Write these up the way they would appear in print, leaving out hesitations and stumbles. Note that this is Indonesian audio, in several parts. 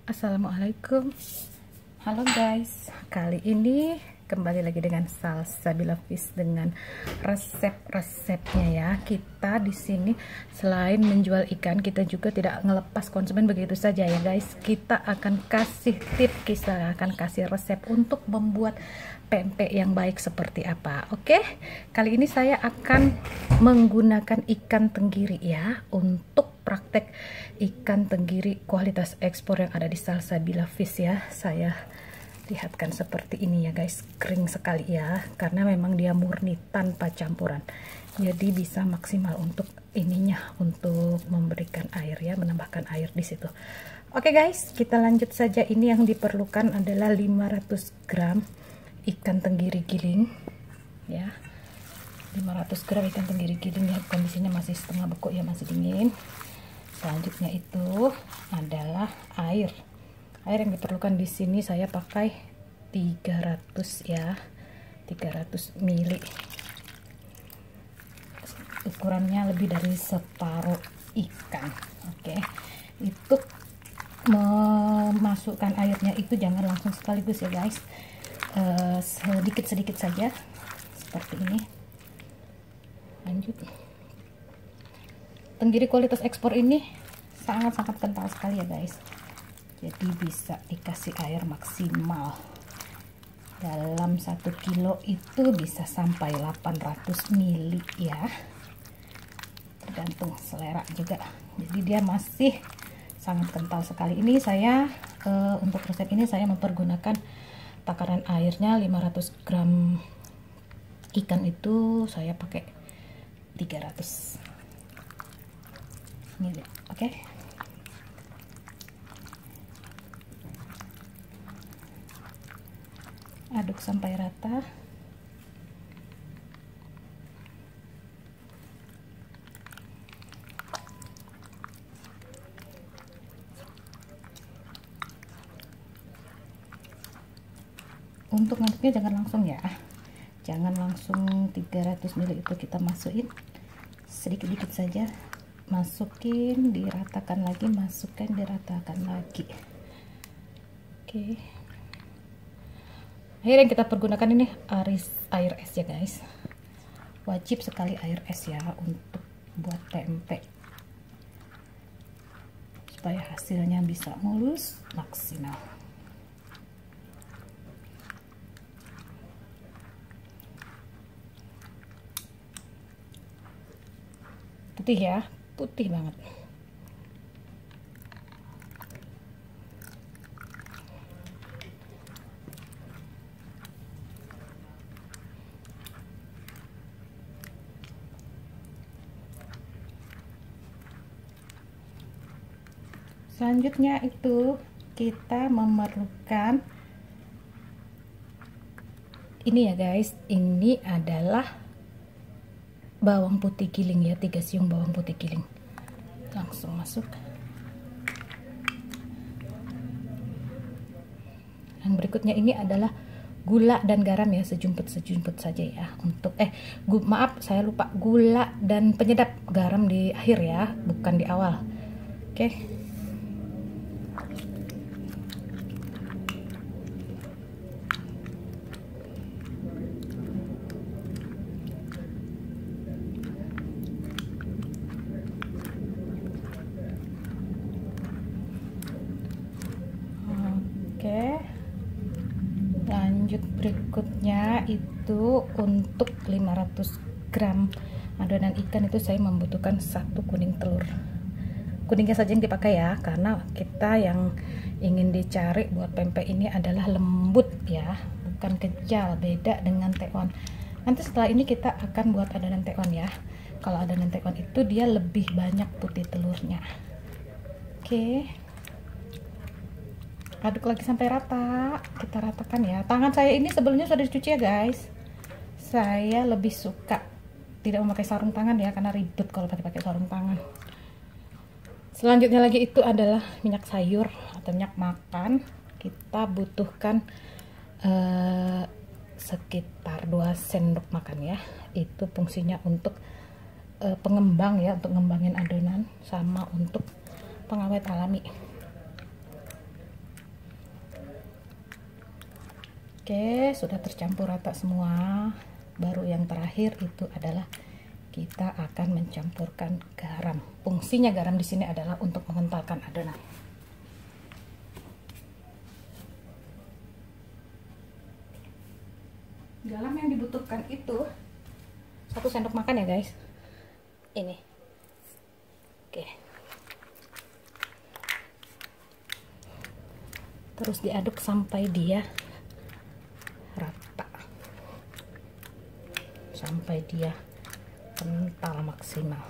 Assalamualaikum. Halo guys, kali ini kembali lagi dengan Salsabila Fish dengan resep-resepnya ya. Kita di sini selain menjual ikan, kita juga tidak ngelepas konsumen begitu saja ya guys. Kita akan kasih tips, kita akan kasih resep untuk membuat pempek yang baik seperti apa. Oke, kali ini saya akan menggunakan ikan tenggiri ya untuk praktek ikan tenggiri kualitas ekspor yang ada di Salsabila Fish ya. Saya lihatkan seperti ini ya guys, kering sekali ya, karena memang dia murni tanpa campuran, jadi bisa maksimal untuk ininya, untuk memberikan air ya, menambahkan air di situ. Oke guys, kita lanjut saja. Ini yang diperlukan adalah 500 gram ikan tenggiri giling ya, 500 gram ikan tenggiri giling ya, kondisinya masih setengah beku ya, masih dingin. Selanjutnya itu adalah air yang diperlukan di sini saya pakai 300 ya, 300 ml, ukurannya lebih dari separuh ikan. Oke, itu memasukkan airnya itu jangan langsung sekaligus ya guys, sedikit-sedikit saja seperti ini. Lanjut, tenggiri kualitas ekspor ini sangat-sangat kental sekali ya guys, jadi bisa dikasih air maksimal. Dalam 1 kilo itu bisa sampai 800 ml ya, tergantung selera juga, jadi dia masih sangat kental sekali. Ini saya untuk resep ini saya mempergunakan takaran airnya 500 gram ikan itu saya pakai 300 ml. Oke, aduk sampai rata. Untuk ngaduknya jangan langsung ya, jangan langsung 300 ml itu kita masukin, sedikit-sedikit saja, masukin, diratakan lagi, masukkan, diratakan lagi. Oke, air yang kita pergunakan ini air es ya guys, wajib sekali air es ya untuk buat pempek supaya hasilnya bisa mulus maksimal. Putih ya, putih banget. Selanjutnya itu kita memerlukan ini ya guys, ini adalah bawang putih giling ya, 3 siung bawang putih giling, langsung masuk. Yang berikutnya ini adalah gula dan garam ya, sejumput saja ya, untuk maaf saya lupa, gula dan penyedap, garam di akhir ya, bukan di awal. Oke, lanjut berikutnya itu untuk 500 gram adonan ikan itu saya membutuhkan 1 kuning telur. Kuningnya saja yang dipakai ya, karena kita yang ingin dicari buat pempek ini adalah lembut ya, bukan kejal, beda dengan tekwan. Nanti setelah ini kita akan buat adonan tekwan ya. Kalau adonan tekwan itu dia lebih banyak putih telurnya. Oke, aduk lagi sampai rata, kita ratakan ya. Tangan saya ini sebelumnya sudah dicuci ya guys, saya lebih suka tidak memakai sarung tangan ya, karena ribet kalau pakai sarung tangan. Selanjutnya lagi itu adalah minyak sayur atau minyak makan, kita butuhkan sekitar 2 sendok makan ya, itu fungsinya untuk pengembang ya, untuk ngembangin adonan sama untuk pengawet alami. Oke, sudah tercampur rata semua. Baru yang terakhir itu adalah kita akan mencampurkan garam. Fungsinya garam di sini adalah untuk mengentalkan adonan. Garam yang dibutuhkan itu 1 sendok makan ya guys. Ini. Oke. Terus diaduk sampai dia rata, sampai dia kental maksimal.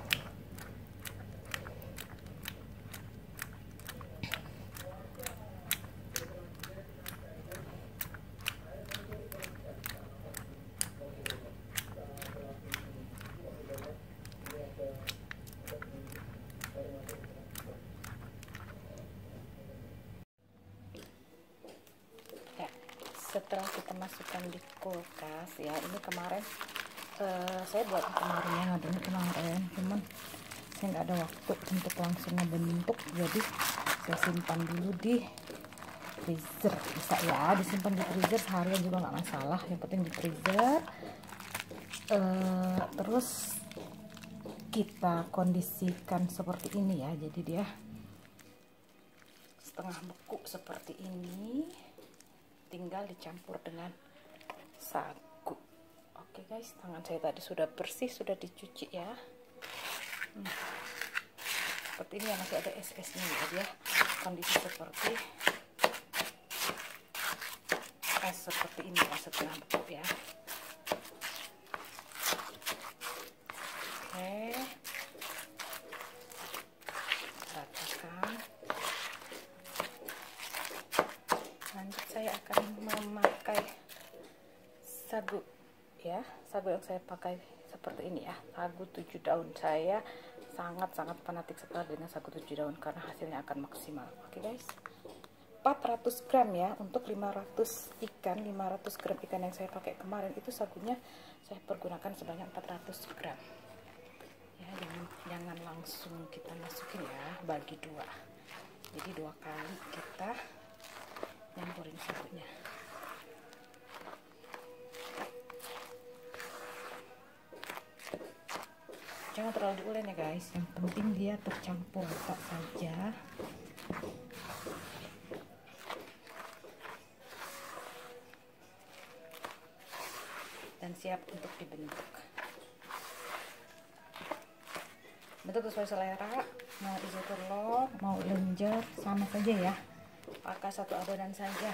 Setelah kita masukkan di kulkas ya, ini kemarin saya buat kemarin ya, ngadonnya kemarin, cuman saya nggak ada waktu untuk langsung ngebentuk, jadi saya simpan dulu di freezer. Bisa ya disimpan di freezer seharian juga nggak masalah, yang penting di freezer. Terus kita kondisikan seperti ini ya, jadi dia setengah beku seperti ini, tinggal dicampur dengan sagu. Oke guys, tangan saya tadi sudah bersih, sudah dicuci ya. Seperti ini ya, masih ada es-esnya ya, dia kondisi seperti es seperti ini ya, setengah beku ya. Oke, ratakan. Lanjut saya akan memakai sagu ya, sagu yang saya pakai seperti ini ya, sagu 7 daun. Saya sangat-sangat fanatik sekali dengan sagu 7 daun karena hasilnya akan maksimal. Oke guys, 400 gram ya, untuk 500 ikan, 500 gram ikan yang saya pakai kemarin itu sagunya saya pergunakan sebanyak 400 gram ya. Jangan langsung kita masukin ya, bagi 2, jadi 2 kali kita nyampurin sagunya. Jangan terlalu diulek ya guys, yang penting dia tercampur rata saja. Dan siap untuk dibentuk. Bentuk sesuai selera, mau isi telur, mau lenjer, sama saja ya, pakai 1 adonan saja.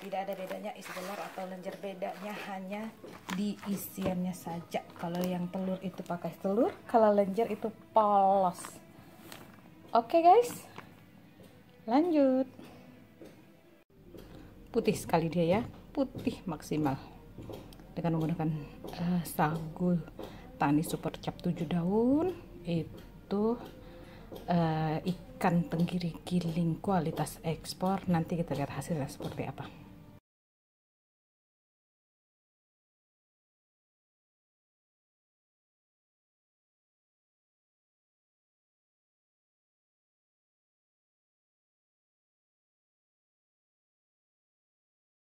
Tidak ada bedanya isi telur atau lenjer, bedanya hanya di isiannya saja. Kalau yang telur itu pakai telur, kalau lenjer itu polos. Oke guys, lanjut. Putih sekali dia ya, putih maksimal, dengan menggunakan sagu Tani Super Cap 7 daun. Itu ikan tenggiri giling kualitas ekspor. Nanti kita lihat hasilnya seperti apa.